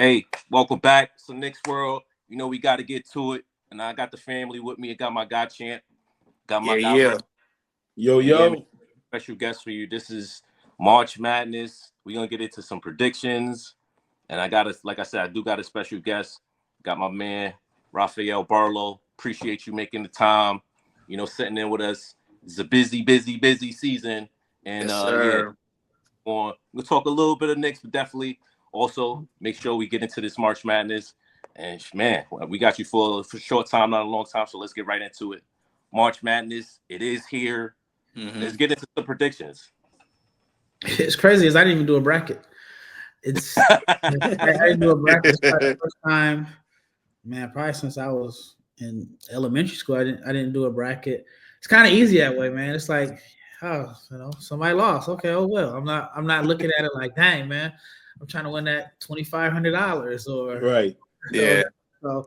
Hey, welcome back to Knicks World. You know we got to get to it, and I got the family with me. I got my guy Champ, got my guy. Yeah. Yo, And yeah, yo. special guest for you. This is March Madness. We're gonna get into some predictions, and like I said, I do got a special guest. Got my man Raphael Barlowe. Appreciate you making the time. Sitting in with us. It's a busy season, and Yes, yeah, sir. we'll talk a little bit of Knicks, but definitely also make sure we get into this March Madness. And man, we got you for a short time, not a long time. So let's get right into it. March Madness, it is here. Let's get into the predictions. It's crazy as I didn't even do a bracket. I didn't do a bracket for the first time, man. Probably since I was in elementary school, I didn't do a bracket. It's kind of easy that way, man. It's like, oh, somebody lost. Okay, oh well. I'm not looking at it like, dang, man, I'm trying to win that $2,500 or Right. Yeah. So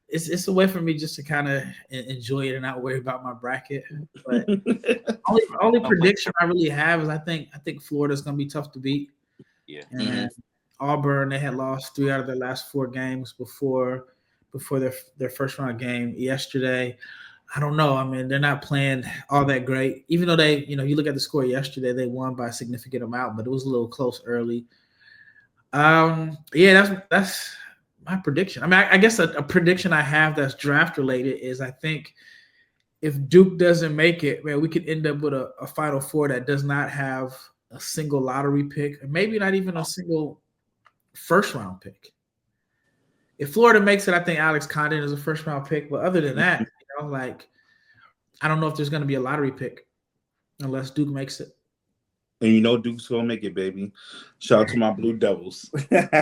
it's a way for me just to kind of enjoy it and not worry about my bracket. But only prediction I really have is I think Florida's gonna be tough to beat. Yeah. And Auburn, they had lost 3 out of their last 4 games before their first round game yesterday. I don't know. I mean, they're not playing all that great. Even though they, you look at the score yesterday, they won by a significant amount, but it was a little close early. Yeah, that's my prediction. I mean, I guess a prediction I have that's draft related is I think if Duke doesn't make it, man, we could end up with a Final Four that does not have a single lottery pick, or maybe not even a single first round pick. If Florida makes it, I think Alex Condon is a first round pick. But other than that, I don't know if there's going to be a lottery pick unless Duke makes it. And Duke's gonna make it, baby. Shout out to my Blue Devils.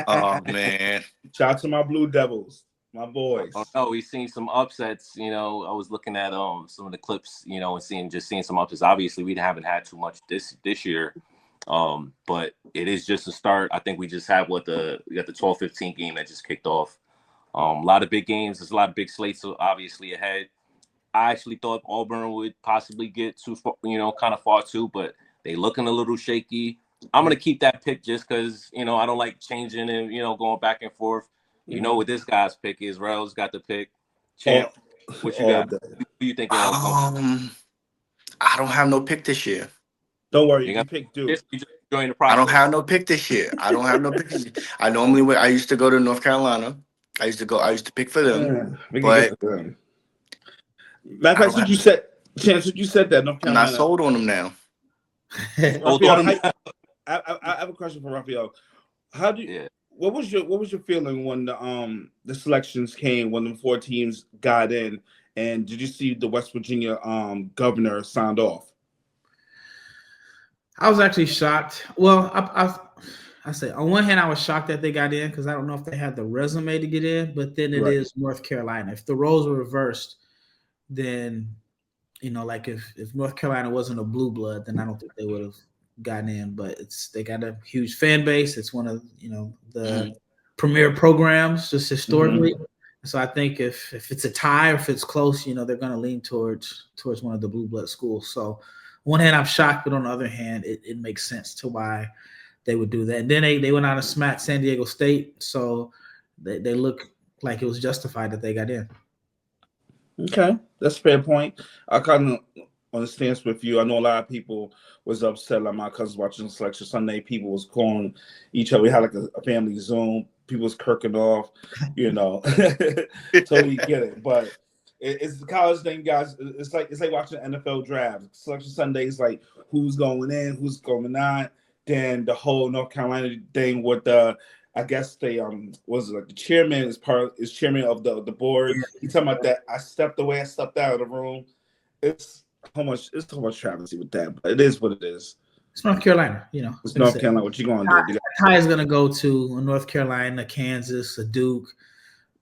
Oh man. Shout out to my Blue Devils, my boys. Oh no, we've seen some upsets. I was looking at some of the clips, and seeing some upsets. Obviously, we haven't had too much this year. But it is just a start. I think we just have we got the 12-15 game that just kicked off. A lot of big games. There's a lot of big slates obviously ahead. I actually thought Auburn would possibly get too far, kind of far too, but they looking a little shaky. I'm gonna keep that pick just because I don't like changing and going back and forth. You know what this guy's pick is. Rells got the pick. Champ, what you got? Who you think? I don't have no pick this year. Don't worry, you pick Duke. You just join the process. I don't have no pick this year. I used to go to North Carolina. I used to pick for them. But matter of fact, you said, Chance, you said that North Carolina. I'm not sold on them now. Raphael, I have a question for Raphael. What was your feeling when the selections came, when the 4 teams got in, and did you see the West Virginia governor signed off? I was actually shocked. Well, I say on one hand I was shocked that they got in because I don't know if they had the resume to get in, but then it is North Carolina. If the roles were reversed, then like if North Carolina wasn't a blue blood, then I don't think they would have gotten in. But they got a huge fan base. It's one of the premier programs just historically. So I think if it's a tie or if it's close, they're going to lean towards one of the blue blood schools. So on one hand I'm shocked, but on the other hand it makes sense to why they would do that. And then they went out and smacked San Diego State, so they look like it was justified that they got in. Okay, that's a fair point. I kind of understand with you. I know a lot of people was upset. Like my cousins watching Selection Sunday, people was calling each other. We had like a family Zoom. People was kirking off, Totally get it. But it's the college thing, guys. It's like watching the NFL draft. Selection Sunday is like who's going in, who's going out. Then the whole North Carolina thing with I guess they was it like the chairman is chairman of the board. He's talking about that. I stepped away, I stepped out of the room. It's so much travesty with that, but it is what it is. It's North Carolina, It's North Carolina. What you gonna do? Tie is gonna go to North Carolina, Kansas, a Duke,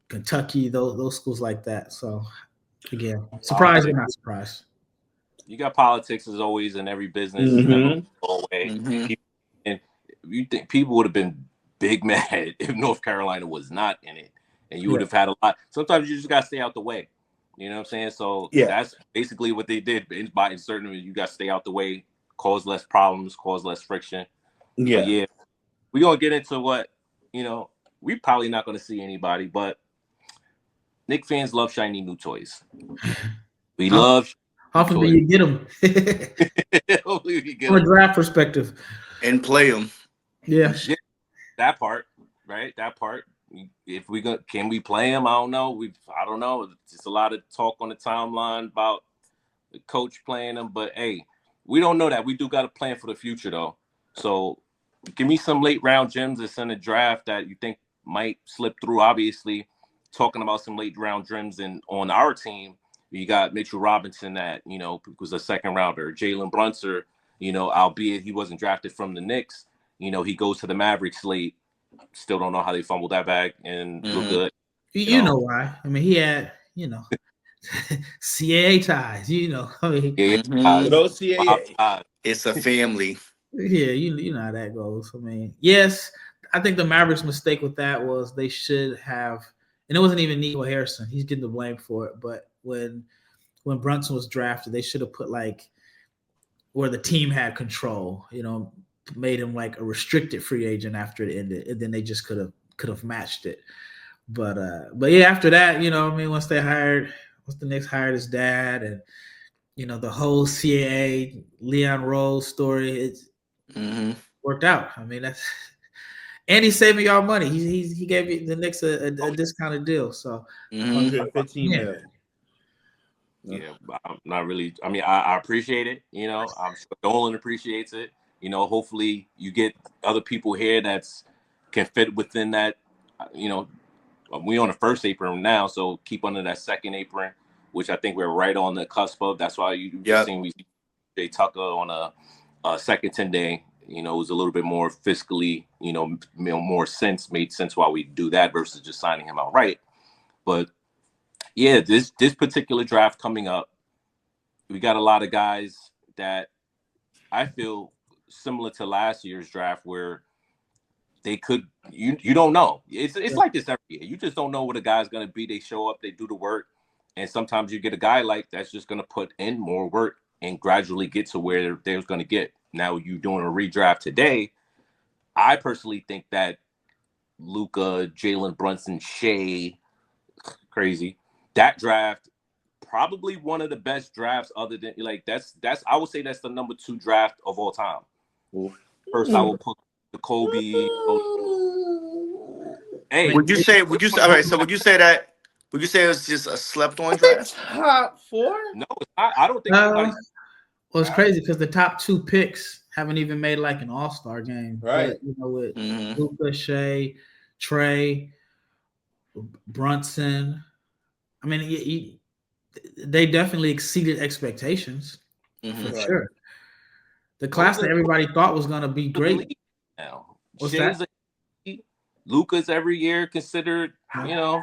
Kentucky, those schools like that. So again, surprised but not surprised. You got politics as always in every business. Never go away. And you think people would have been big mad if North Carolina was not in it, and you would have had a lot. Sometimes you just got to stay out the way. You know what I'm saying? So that's basically what they did by inserting them. You got to stay out the way, cause less problems, cause less friction. Yeah. We're going to get into what, we're probably not going to see anybody, but Knicks fans love shiny new toys. We love. Hopefully you get them. Hopefully we get From a them. draft perspective. And play them. Yeah. That part, right? That part. If can we play them? I don't know. I don't know. Just a lot of talk on the timeline about the coach playing them, but hey, we don't know that. We do got a plan for the future though. So give me some late round gems that's in the draft that you think might slip through. Obviously, talking about some late round gems on our team, you got Mitchell Robinson that, was a second rounder. Jalen Brunson, albeit he wasn't drafted from the Knicks, he goes to the Mavericks late. Still don't know how they fumbled that bag and look good. You know why. I mean, he had, CAA ties, I mean, those CAA. It's a family. Yeah, you know how that goes. I mean, yes, I think the Mavericks' mistake with that was they should have, and it wasn't even Nico Harrison. He's getting the blame for it. But when Brunson was drafted, they should have put where the team had control, made him like a restricted free agent after it ended, and then they just could have matched it. But yeah, after that, once the Knicks hired his dad, and the whole CAA Leon Rose story, it's worked out. I mean, and he's saving y'all money. He gave the Knicks a discounted deal. So 115 million. Yeah, I'm not really. I mean, I appreciate it. I'm sure Dolan appreciates it. Hopefully you get other people here can fit within that. We on the first apron now, so keep under that second apron, which I think we're right on the cusp of. That's why you've seen we see Jay Tucker on a second 10-day. It was a little bit more fiscally, made sense why we do that versus just signing him outright. But yeah, this particular draft coming up, we got a lot of guys that I feel similar to last year's draft where they could you don't know. It's like this every year. You just don't know what a guy's gonna be. They show up, they do the work, and sometimes you get a guy like that's just gonna put in more work and gradually get to where they're gonna get. Now you doing a redraft today. I personally think that Luka, Jalen Brunson, Shea, crazy. That draft, probably one of the best drafts other than that's I would say that's the number 2 draft of all time. First, I will put the Kobe. Hey, would you say it was just a slept on draft? Top 4? No, I don't think anybody's. Well, it's crazy because the top 2 picks haven't even made an all-star game. Right. With Luka, Shea, Trey, Brunson. I mean, they definitely exceeded expectations for sure. The class that everybody thought was going to be great. Now, What's that? Luka's every year considered, so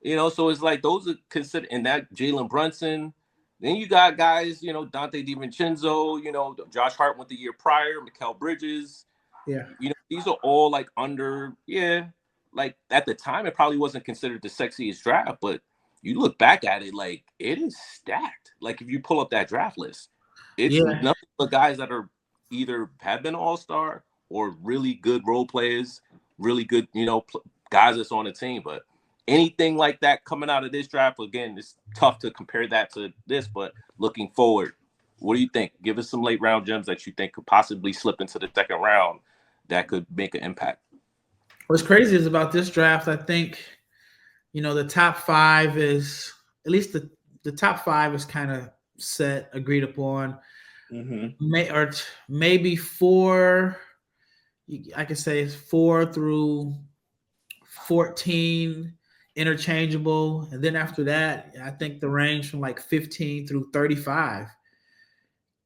it's like those are considered, and that Jalen Brunson. Then you got guys, Dante DiVincenzo, Josh Hart went the year prior, Mikal Bridges. Yeah. These are all under, at the time, it probably wasn't considered the sexiest draft, but you look back at it, it is stacked. If you pull up that draft list, it's nothing but guys that are either have been all-star or really good role players, really good, guys that's on the team. But anything like that coming out of this draft, again, it's tough to compare that to this, but looking forward, what do you think? Give us some late round gems that you think could possibly slip into the second round that could make an impact. What's crazy is about this draft, I think, the top 5 is, at least the top 5 is kind of set, agreed upon. Maybe 4, I can say 4 through 14 interchangeable, and then after that, I think the range from 15 through 35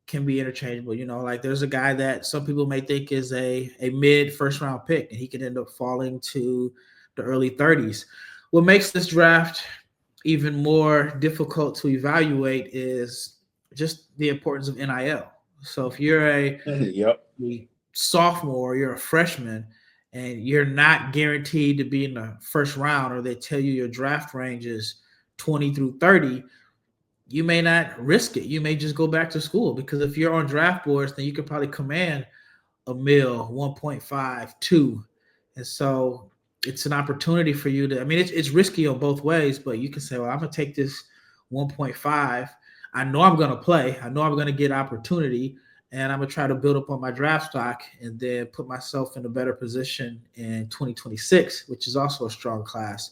can be interchangeable. There's a guy that some people may think is a mid first round pick, and he could end up falling to the early 30s. What makes this draft even more difficult to evaluate is just the importance of NIL. So if you're a sophomore, you're a freshman, and you're not guaranteed to be in the first round, or they tell you your draft range is 20 through 30, you may not risk it. You may just go back to school, because if you're on draft boards, then you could probably command $1 million, 1.5, 2. And so it's an opportunity for you to. I mean, it's risky on both ways, but you can say, well, I'm gonna take this 1.5. I know I'm gonna play. I know I'm gonna get opportunity, and I'm gonna try to build up on my draft stock, and then put myself in a better position in 2026, which is also a strong class.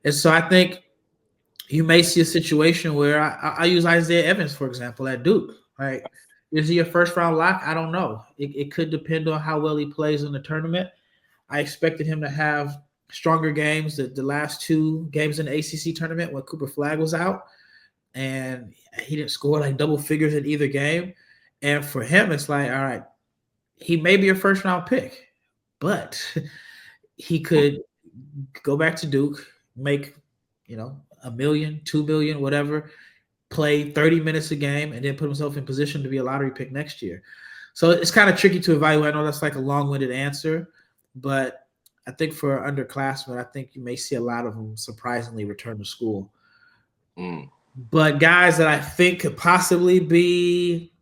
And so I think you may see a situation where I use Isaiah Evans, for example, at Duke. Right? Is he a first round lock? I don't know. It could depend on how well he plays in the tournament. I expected him to have stronger games the last two games in the ACC tournament when Cooper Flag was out, and he didn't score like double figures in either game. And for him, it's like, all right, he may be a first round pick, but he could go back to Duke, make, $1 million, $2 million, whatever, play 30 minutes a game, and then put himself in position to be a lottery pick next year. So it's kind of tricky to evaluate. I know that's like a long-winded answer, but I think for underclassmen, I think you may see a lot of them surprisingly return to school. But guys that I think could possibly be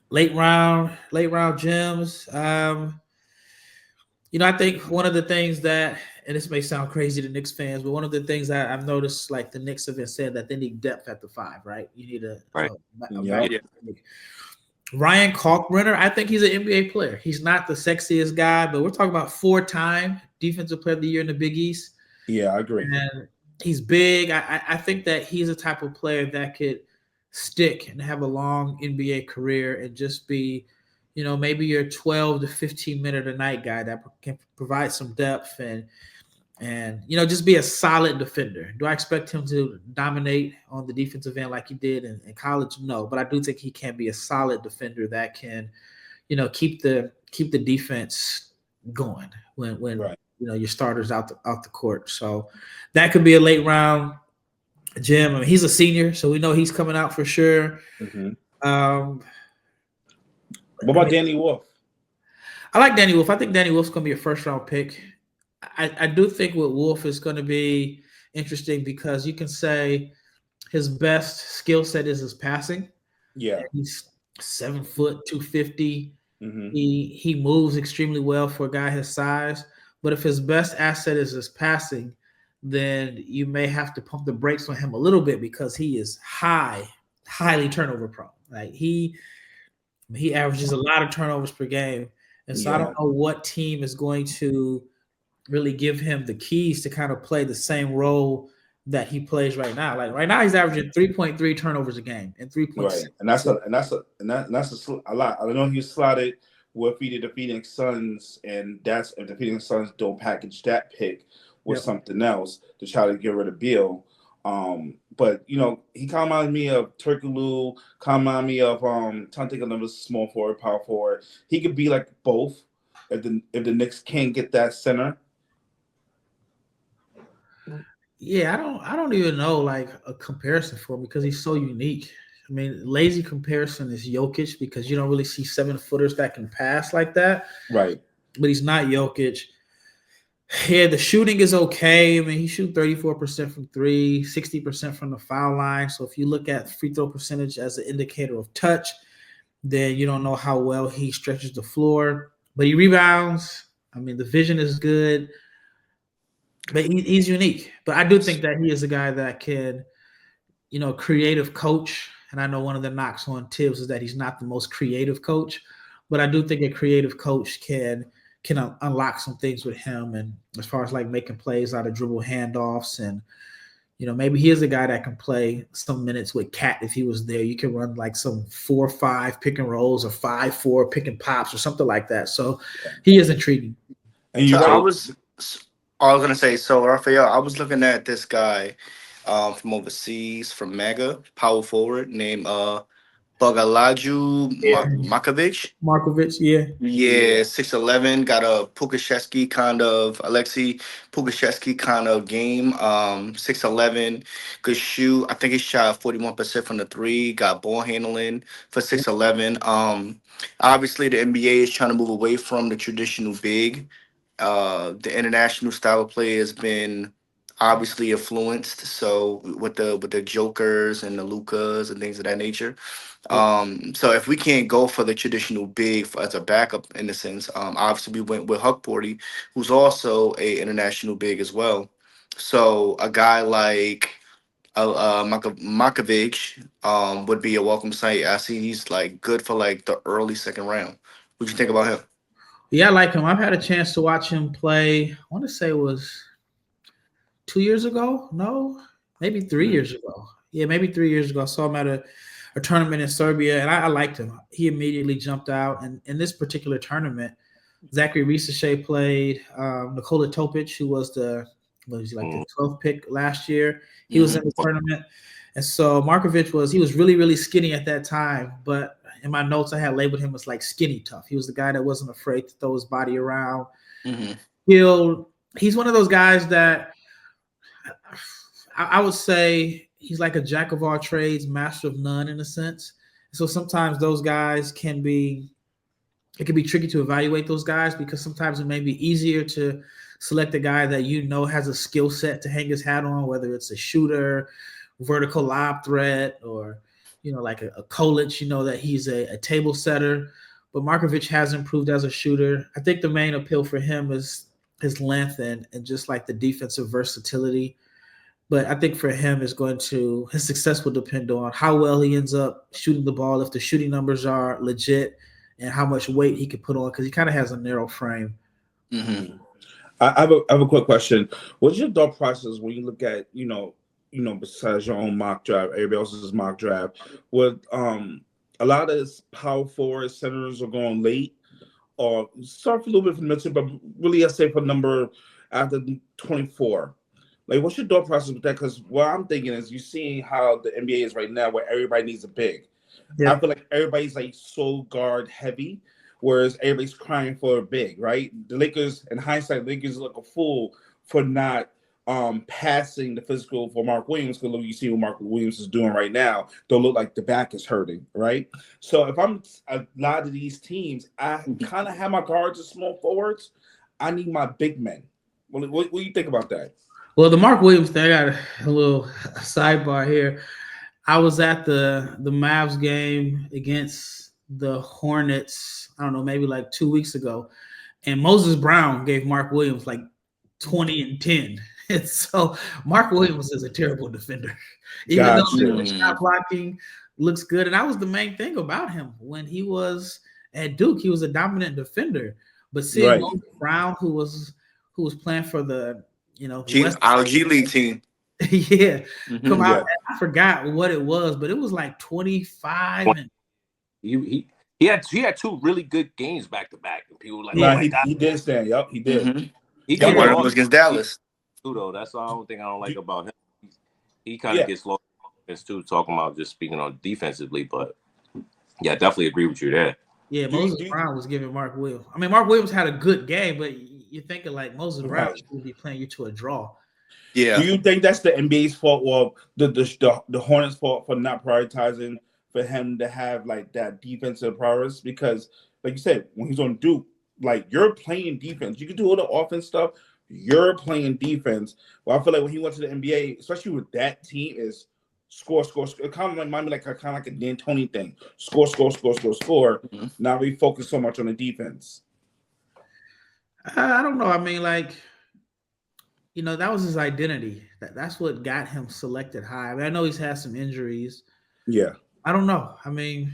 late round gems, I think one of the things that, and this may sound crazy to Knicks fans, but one of the things that I've noticed, like the Knicks have been saying, that they need depth at the 5, right? You need a Ryan Kalkbrenner. I think he's an NBA player. He's not the sexiest guy, but we're talking about 4-time Defensive Player of the Year in the Big East. Yeah, I agree. And he's big. I think that he's a type of player that could stick and have a long NBA career and just be, maybe your 12 to 15 minute a night guy that can provide some depth and just be a solid defender. Do I expect him to dominate on the defensive end like he did in college? No, but I do think he can be a solid defender that can, keep the defense going when right. Your starters out the court. So that could be a late round gem. I mean, he's a senior, so we know he's coming out for sure. Mm-hmm. What about Danny Wolf? I like Danny Wolf. I think Danny Wolf's going to be a first round pick. I do think with Wolf is going to be interesting because you can say his best skill set is his passing. Yeah. He's 7 foot, 250. Mm-hmm. He moves extremely well for a guy his size. But if his best asset is his passing, then you may have to pump the brakes on him a little bit because he is highly turnover prone. Like he averages a lot of turnovers per game. And so I don't know what team is going to really give him the keys to kind of play the same role that he plays right now. Like right now, he's averaging 3.3 turnovers a game and 3.6. Right, and that's a lot. I know he slotted with the Phoenix Suns, and that's if the Phoenix Suns don't package that pick with something else to try to get rid of Beal. But he kind of reminds me of Turkoglu, kind of reminds me of trying to think of another small forward, power forward. He could be like both if the Knicks can't get that center. Yeah, I don't even know like a comparison for him because he's so unique. I mean, lazy comparison is Jokic because you don't really see 7-footers that can pass like that. Right. But he's not Jokic. Yeah, the shooting is okay. I mean, he shoots 34% from 3, 60% from the foul line. So if you look at free throw percentage as an indicator of touch, then you don't know how well he stretches the floor. But he rebounds. I mean, the vision is good. But he's unique. But I do think that he is a guy that can, creative coach. And I know one of the knocks on Tibbs is that he's not the most creative coach. But I do think a creative coach can unlock some things with him. And as far as like making plays out of dribble handoffs and, maybe he is a guy that can play some minutes with Cat if he was there. You can run like some 4-5 pick and rolls or 5-4 pick and pops or something like that. So he is intriguing. And I was going to say, so Raphael, I was looking at this guy from overseas, from MAGA, power forward, named Bogalaju Markovic, yeah. Yeah, 6'11", got a Pukashevsky kind of, Alexei Pukashevsky kind of game. 6'11", good shoot. I think he shot 41% from the 3, got ball handling for 6'11". Obviously, the NBA is trying to move away from the traditional big. The international style of play has been obviously influenced. So with the Jokers and the Lucas and things of that nature. So if we can't go for the traditional big as a backup in a sense, obviously we went with Huck Porty, who's also a international big as well. So a guy like Makovic would be a welcome sight. I see he's like good for like the early second round. What you think about him? Yeah, I like him. I've had a chance to watch him play. I want to say it was 2 years ago. No, maybe 3 years ago. Yeah, maybe 3 years ago. I saw him at a tournament in Serbia, and I liked him. He immediately jumped out. And in this particular tournament, Zachary Risachet played Nikola Topic, who was the 12th pick last year. He was in the tournament. And so Markovic was really, really skinny at that time. But in my notes, I had labeled him as like skinny tough. He was the guy that wasn't afraid to throw his body around. He's one of those guys that I would say he's like a jack of all trades, master of none in a sense. So sometimes those guys it can be tricky to evaluate those guys because sometimes it may be easier to select a guy that has a skill set to hang his hat on, whether it's a shooter, vertical lob threat, or like a Kolic, that he's a table setter. But Markovic has improved as a shooter. I think the main appeal for him is his length and just like the defensive versatility. But I think for him, his success will depend on how well he ends up shooting the ball, if the shooting numbers are legit, and how much weight he can put on, because he kind of has a narrow frame. I have a quick question. What's your thought process when you look at besides your own mock draft, everybody else's mock draft, with a lot of power forward centers are going late, or start for a little bit from the middle, but really I say for number after 24. Like, what's your thought process with that? Because what I'm thinking is, you're seeing how the NBA is right now, where everybody needs a big. Yeah. I feel like everybody's like so guard heavy, whereas everybody's crying for a big, right? The Lakers, in hindsight, the Lakers look a fool for not passing the physical for Mark Williams, because you see what Mark Williams is doing right now. Don't look like the back is hurting, right? So if I'm a lot of these teams, I kind of have my guards as small forwards. I need my big men. What do you think about that? Well, the Mark Williams thing, I got a little sidebar here. I was at the Mavs game against the Hornets, I don't know, maybe like 2 weeks ago, and Moses Brown gave Mark Williams like 20 and 10. And so Mark Williams is a terrible defender. Even though the shot blocking looks good. And that was the main thing about him. When he was at Duke, he was a dominant defender. But seeing Moses Brown, who was playing for the our G League team. Yeah. Come out. I forgot what it was, but it was like 25. And he had two really good games back to back, and people were like, "Oh my God." He did stand. Yep, he did. He got one of them against Dallas. Though that's the only thing I don't like about him. He kind of gets lost too, talking about just speaking on defensively. But yeah, I definitely agree with you there. Yeah, Moses Brown was giving Mark Williams. I mean, Mark Williams had a good game, but you're thinking like Moses Brown should be playing you to a draw. Yeah. Do you think that's the NBA's fault, or the Hornets' fault for not prioritizing for him to have like that defensive prowess? Because, like you said, when he's on Duke, like, you're playing defense. You can do all the offense stuff. You're playing defense. Well, I feel like when he went to the NBA, especially with that team, is score. It kind of remind me like a D'Antoni thing. Score. Not really focus so much on the defense. I don't know. I mean, like, that was his identity. That's what got him selected high. I mean, I know he's had some injuries. Yeah. I don't know. I mean,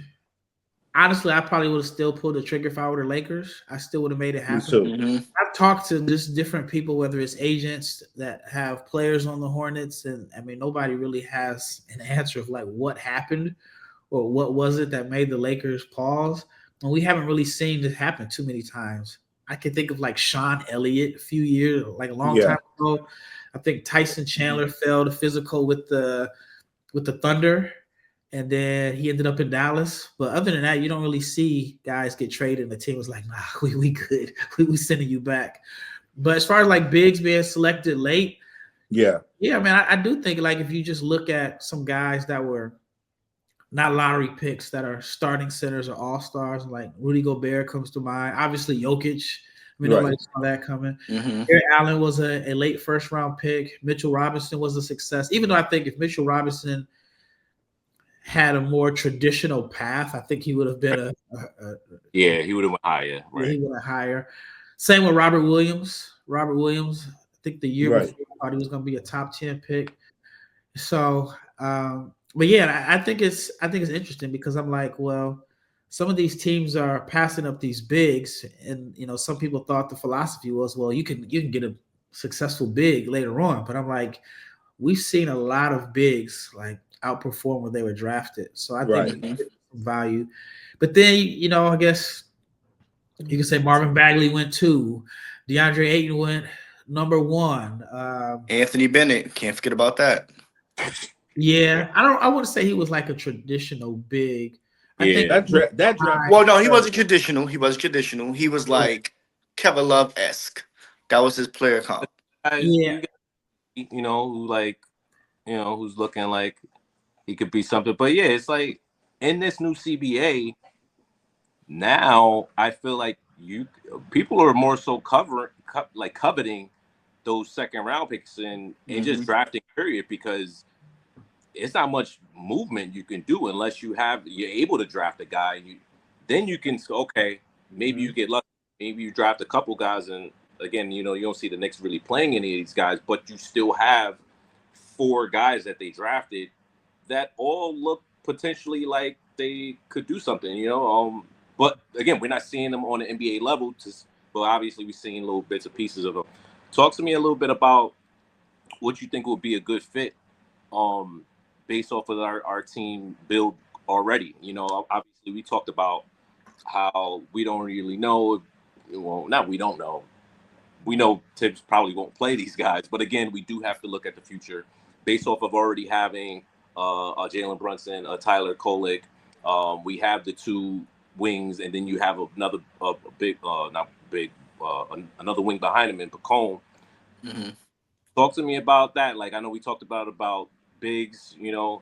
honestly, I probably would have still pulled the trigger if I were the Lakers. I still would have made it happen. I've talked to just different people, whether it's agents that have players on the Hornets, and I mean, nobody really has an answer of like what happened or what was it that made the Lakers pause. And we haven't really seen this happen too many times. I can think of like Sean Elliott a few years, like a long time ago. I think Tyson Chandler fell to physical with the Thunder, and then he ended up in Dallas. But other than that, you don't really see guys get traded, and the team was like, "Nah, we good. We sending you back." But as far as like bigs being selected late, yeah, man, I do think like if you just look at some guys that were not lottery picks that are starting centers or all-stars, like Rudy Gobert comes to mind. Obviously, Jokic. I I mean, nobody saw that coming. Eric Allen was a late first-round pick. Mitchell Robinson was a success. Even though I think if Mitchell Robinson had a more traditional path, I think he would have been he would have went higher. Right. He went higher. Same with Robert Williams. Robert Williams, I think the year before, I thought he was going to be a top 10 pick. So, but yeah, I think it's interesting because I'm like, well, some of these teams are passing up these bigs, and some people thought the philosophy was, well, you can get a successful big later on, but I'm like, we've seen a lot of bigs like outperform when they were drafted, so I think it's value. But then I guess you can say Marvin Bagley went 2, DeAndre Ayton went number 1, Anthony Bennett, can't forget about that. Yeah, I wouldn't say he was like a traditional big. I think that draft. Well, no, he wasn't traditional. He was like Kevin Love-esque. That was his player comp. Yeah, who's looking like he could be something. But yeah, it's like in this new CBA now, I feel like people are more so coveting those second round picks and just drafting period, because it's not much movement you can do unless you're able to draft a guy. Then you can, maybe you get lucky. Maybe you draft a couple guys, and again, you don't see the Knicks really playing any of these guys, but you still have 4 guys that they drafted that all look potentially like they could do something, But again, we're not seeing them on the NBA level, but obviously we're seeing little bits and pieces of them. Talk to me a little bit about what you think would be a good fit, based off of our team build already. Obviously we talked about how we don't really know. Well, not we don't know. We know Tibbs probably won't play these guys, but again, we do have to look at the future based off of already having Jalen Brunson, Tyler Kolek. We have the 2 wings, and then you have another another wing behind him in Pacone. Talk to me about that. Like, I know we talked about bigs. Do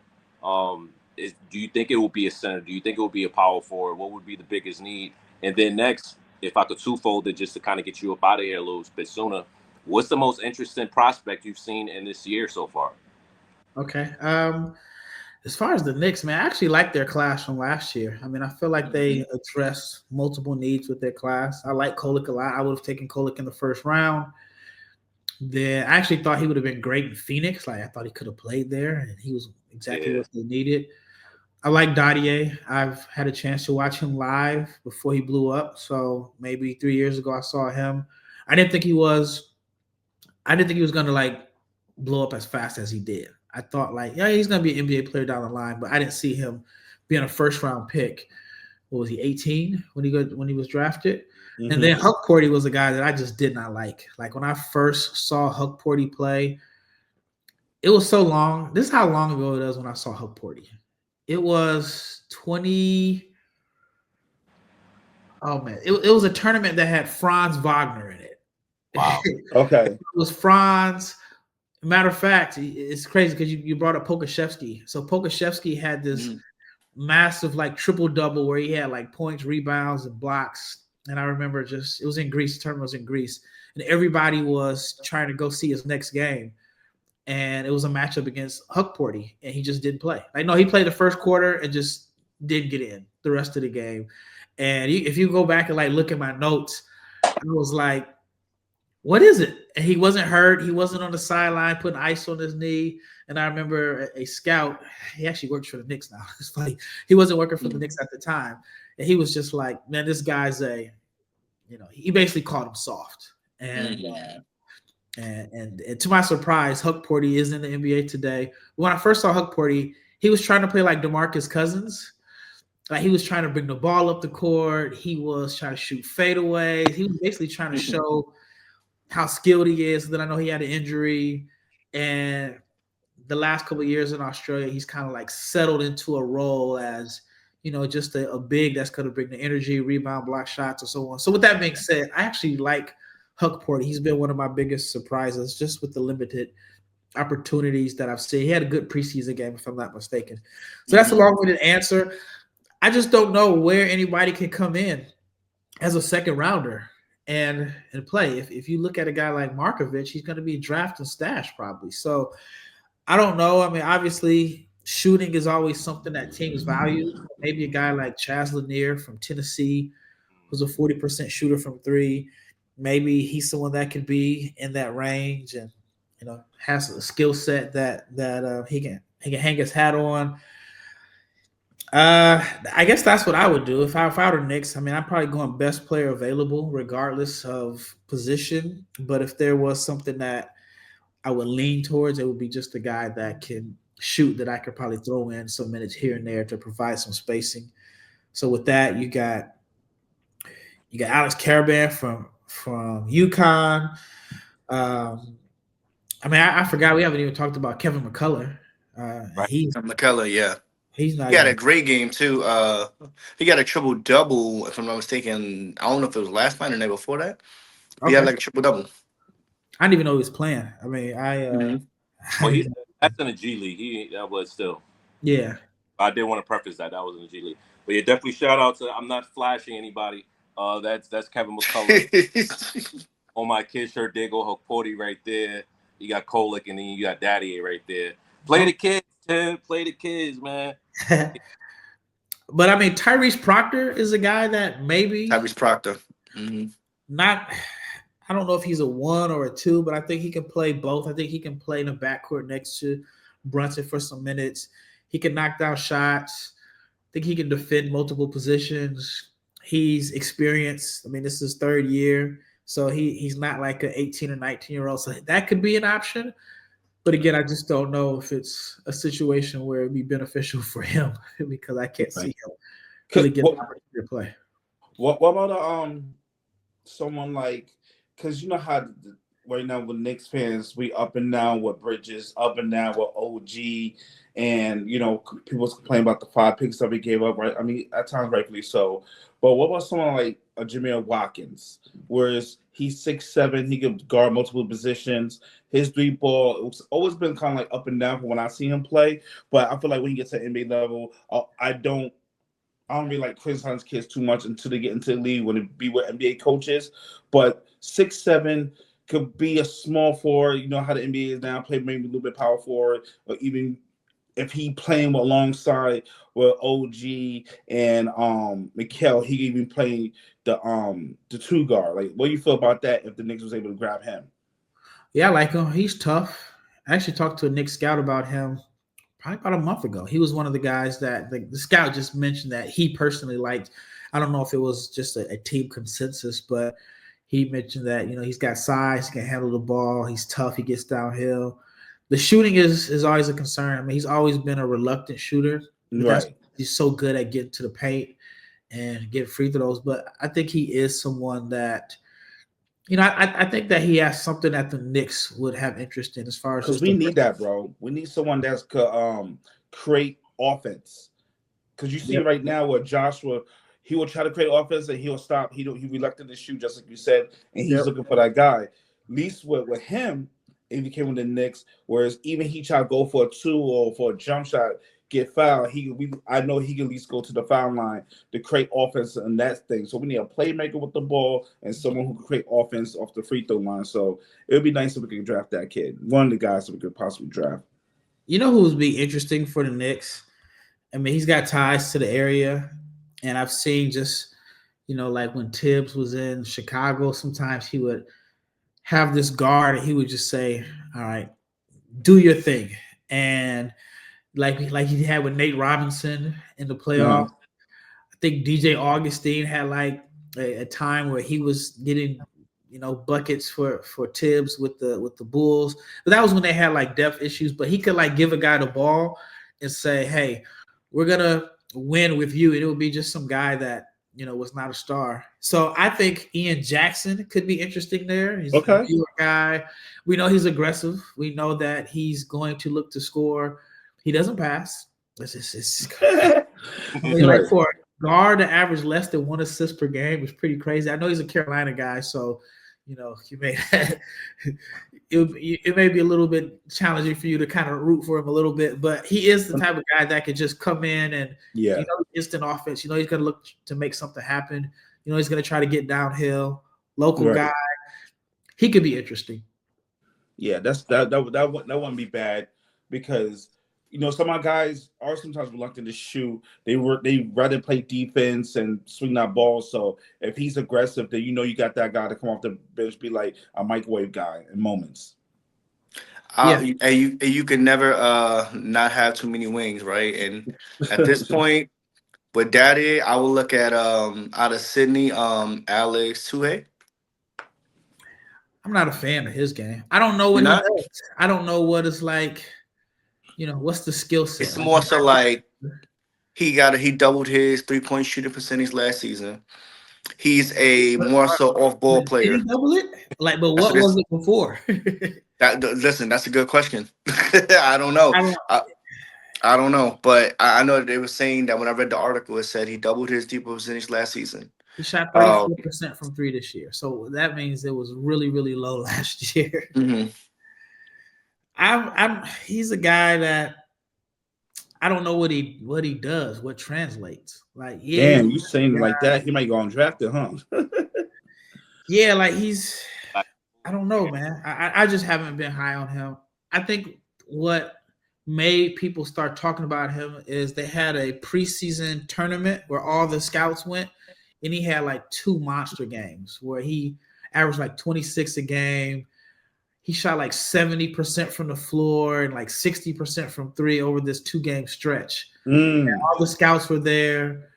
you think it will be a center? Do you think it will be a power forward? What would be the biggest need? And then next, if I could twofold it just to kind of get you up out of here a little bit sooner, what's the most interesting prospect you've seen in this year so far? Okay. As far as the Knicks, man, I actually like their class from last year. I mean, I feel like they addressed multiple needs with their class. I like Kolek a lot. I would have taken Kolek in the first round. Then I actually thought he would have been great in Phoenix. Like, I thought he could have played there, and he was exactly what they needed. I like Dadier. I've had a chance to watch him live before he blew up. So maybe 3 years ago I saw him. I didn't think he was going to like blow up as fast as he did. I thought he's going to be an NBA player down the line, but I didn't see him being a first round pick. What was he, 18 when he was drafted? And then Huck Porty was a guy that I just did not like. Like, when I first saw Huck Porty play, it was so long. This is how long ago it was when I saw Huck Porty. It was 20. Oh man, it was a tournament that had Franz Wagner in it. Wow. Okay. It was Franz. Matter of fact, it's crazy because you brought up Pokashevsky. So Pokashevsky had this massive triple double where he had points, rebounds, and blocks. And I remember it was in Greece. The tournament was in Greece, and everybody was trying to go see his next game. And it was a matchup against Huck Porty, and he just didn't play. He played the first quarter and just didn't get in the rest of the game. And if you go back and look at my notes, I was like, what is it? And he wasn't hurt. He wasn't on the sideline putting ice on his knee. And I remember a scout, he actually works for the Knicks now. It's funny. He wasn't working for the Knicks at the time. And he was just like, man, this guy's he basically called him soft. And to my surprise, Huck Porty is in the NBA today. When I first saw Huck Porty, he was trying to play like DeMarcus Cousins. He was trying to bring the ball up the court. He was trying to shoot fadeaways. He was basically trying to show how skilled he is. Then I know he had an injury. And the last couple of years in Australia, he's kind of settled into a role as, just a big that's going to bring the energy, rebound, block shots, and so on. So with that being said, I actually like Huck Porty. He's been one of my biggest surprises just with the limited opportunities that I've seen. He had a good preseason game, if I'm not mistaken. So that's a long-winded answer. I just don't know where anybody can come in as a second rounder and play. If you look at a guy like Markovich, he's going to be draft and stash probably. So I don't know. I mean, obviously, shooting is always something that teams value. Maybe a guy like Chaz Lanier from Tennessee, who's a 40% shooter from three. Maybe he's someone that could be in that range and has a skill set that he can hang his hat on. I guess that's what I would do if I were the Knicks. I mean, I'm probably going best player available, regardless of position. But if there was something that I would lean towards, it would be just a guy that can shoot that I could probably throw in some minutes here and there to provide some spacing. So with that, you got Alex Caravan from UConn. I mean, I forgot we haven't even talked about Kevin McCullough. Right. He's McCullough, yeah. He's not. He had a great game too. He got a triple double, if I'm not mistaken. I don't know if it was last night or the night before that. He had like a triple double. I didn't even know he was playing. I mean, Well, that's in the G League. That was still. Yeah. I did want to preface that was in the G League. But yeah, definitely shout out to. I'm not flashing anybody. That's Kevin McCullough. On my kid shirt, there go Hokpoti right there. You got Kolick, and then you got Daddy right there. Play the kids, Tim. Play the kids, man. But I mean, Tyrese Proctor is a guy that maybe Tyrese Proctor. Not. I don't know if he's a 1 or a 2, but I think he can play both. I think he can play in the backcourt next to Brunson for some minutes. He can knock down shots. I think he can defend multiple positions. He's experienced. I mean, this is his 3rd year, so he's not like an 18 or 19-year-old. So that could be an option. But again, I just don't know if it's a situation where it'd be beneficial for him because I can't see him really get an opportunity to play. What about someone like, because you know how right now with Knicks fans, we up and down with Bridges, up and down with OG, and people complain about the 5 picks that we gave up. Right? I mean, at times rightfully so. But what about someone like a Jameer Watkins, whereas he's 6'7", he can guard multiple positions. His 3-ball, it's always been kind of like up and down from when I see him play. But I feel like when he gets to NBA level, I don't really like criticize kids too much until they get into the league when it be with NBA coaches. But 6'7" could be a small forward. You know how the NBA is now, play maybe a little bit power forward, or even if he playing alongside with OG and Mikal, he even play the 2 guard. Like, what do you feel about that if the Knicks was able to grab him? Yeah, I like him. He's tough. I actually talked to a Knicks scout about him probably about a month ago. He was one of the guys that the scout just mentioned that he personally liked. I don't know if it was just a team consensus, but he mentioned that, he's got size, he can handle the ball, he's tough, he gets downhill. The shooting is always a concern. I mean, he's always been a reluctant shooter. Right. He's so good at getting to the paint and get free throws. But I think he is someone that, I think that he has something that the Knicks would have interest in as far as, because we need that, bro. We need someone that's could create offense. Because you see right now with Joshua, he will try to create offense and he'll stop. He reluctant to shoot, just like you said, and he's looking for that guy. At least with him, if he came with the Knicks, whereas even he tried to go for a 2 or for a jump shot, get fouled, I know he can at least go to the foul line to create offense and that thing. So we need a playmaker with the ball and someone who can create offense off the free throw line. So it would be nice if we could draft that kid. One of the guys that we could possibly draft. You know who would be interesting for the Knicks? I mean, he's got ties to the area, and I've seen just, like when Tibbs was in Chicago, sometimes he would have this guard and he would just say, all right, do your thing. And like he had with Nate Robinson in the playoffs. Mm-hmm. I think DJ Augustine had like a time where he was getting, buckets for Tibbs with the Bulls. But that was when they had like depth issues. But he could like give a guy the ball and say, hey, we're gonna win with you. And it would be just some guy that, was not a star. So I think Ian Jackson could be interesting there. He's a newer guy. We know he's aggressive. We know that he's going to look to score. He doesn't pass. I mean, like for a guard to average less than 1 assist per game is pretty crazy. I know he's a Carolina guy, so you may it may be a little bit challenging for you to kind of root for him a little bit, but he is the type of guy that could just come in and instant offense. He's going to look to make something happen. He's going to try to get downhill, local guy. He could be interesting. Yeah, that wouldn't be bad because some of my guys are sometimes reluctant to shoot. They rather play defense and swing that ball. So if he's aggressive, then you got that guy to come off the bench, be like a microwave guy in moments. And you can never not have too many wings, right? And at this point, with Daddy, I will look at out of Sydney, Alex Tue. I'm not a fan of his game. I don't know what he does. I don't know what it's like. What's the skill set? It's more so like he doubled his 3-point shooting percentage last season. He's a more so off ball player. Did he double it? But what was it before? Listen, that's a good question. I don't know. I don't know, but I know that they were saying that when I read the article, it said he doubled his 3-point percentage last season. He shot 34% from 3 this year, so that means it was really, really low last year. Mm-hmm. He's a guy that I don't know what he does, what translates. Damn, you saying like that? He might go undrafted, huh? Yeah, I don't know, man. I just haven't been high on him. I think what made people start talking about him is they had a preseason tournament where all the scouts went, and he had 2 monster games where he averaged 26 a game. He shot 70% from the floor and 60% from 3 over this 2-game stretch. And all the scouts were there,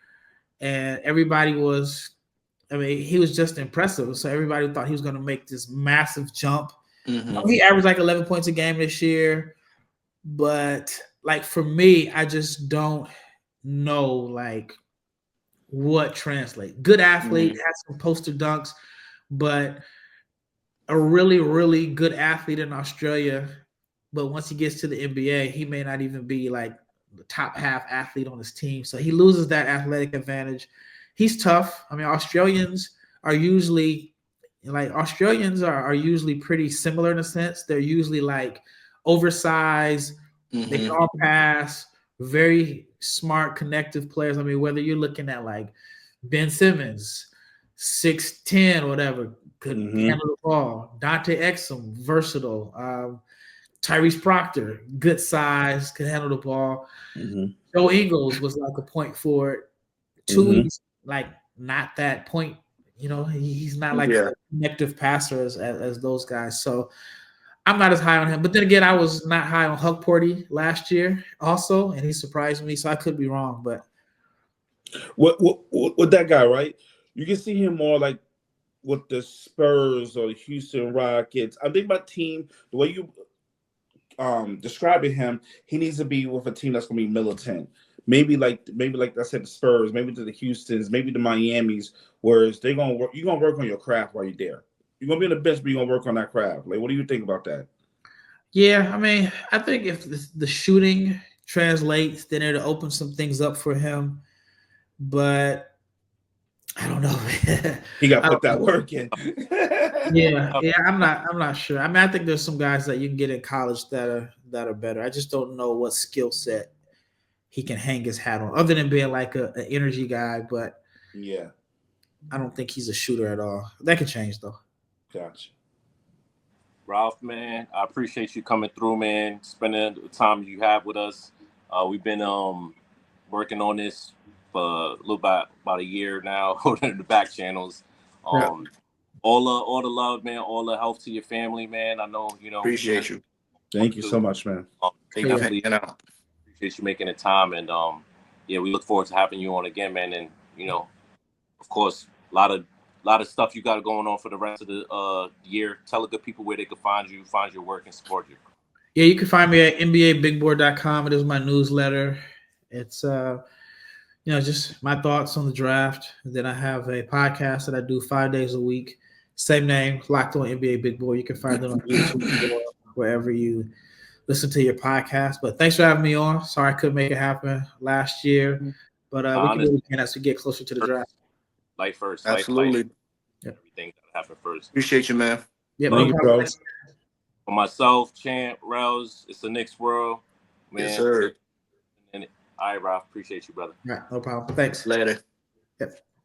and everybody was. He was just impressive. So everybody thought he was going to make this massive jump. Mm-hmm. He averaged 11 points a game this year. But for me, I just don't know what translates. Good athlete, has some poster dunks, but a really, really good athlete in Australia. But once he gets to the NBA, he may not even be the top half athlete on his team. So he loses that athletic advantage. He's tough. Australians are usually are usually pretty similar in a sense. They're usually oversized. Mm-hmm. They can all pass. Very smart, connective players. Whether you're looking at Ben Simmons, 6'10", whatever, could handle the ball. Dante Exum, versatile. Tyrese Proctor, good size, could handle the ball. Joe Ingles was a point forward. Tui's not that point. He's not a connective passer as those guys. So I'm not as high on him. But then again, I was not high on Huck Porty last year also, and he surprised me. So I could be wrong. But with that guy, right? You can see him more with the Spurs or the Houston Rockets. I think my team, the way you describing him, he needs to be with a team that's going to be militant. Maybe like I said, the Spurs, maybe to the Houstons, maybe the Miamis, whereas you're gonna work on your craft while you're there. You're gonna be on the bench, but you're gonna work on that craft. What do you think about that? Yeah, I think if the shooting translates, then it'll open some things up for him. But I don't know. He got to put that work in. yeah, I'm not sure. I think there's some guys that you can get in college that are better. I just don't know what skill set he can hang his hat on, other than being an energy guy. But yeah, I don't think he's a shooter at all. That could change though. Gotcha. Ralph, man, I appreciate you coming through, man, spending the time you have with us. We've been working on this for about a year now in the back channels. All the love, man, all the health to your family, man. I know, appreciate you. Thank you so much, man. Definitely appreciate you making the time, and we look forward to having you on again, man. And of course, a lot of stuff you got going on for the rest of the year. Tell the good people where they can find you, find your work, and support you. Yeah, you can find me at NBABigBoard.com. It is my newsletter. It's just my thoughts on the draft. And then I have a podcast that I do 5 days a week. Same name, Locked On NBA Big Board. You can find them on YouTube or wherever you listen to your podcast. But thanks for having me on. Sorry I couldn't make it happen last year. But we can do it again as we get closer to the draft. Life first. Absolutely. Everything gotta happen first. Appreciate you, man. Yeah, Thank you, bro. For myself, Champ, Rells, it's the Knicks world. Man. Yes, sir. All right, Ralph. Appreciate you, brother. All right, no problem. Thanks. Later. Yep.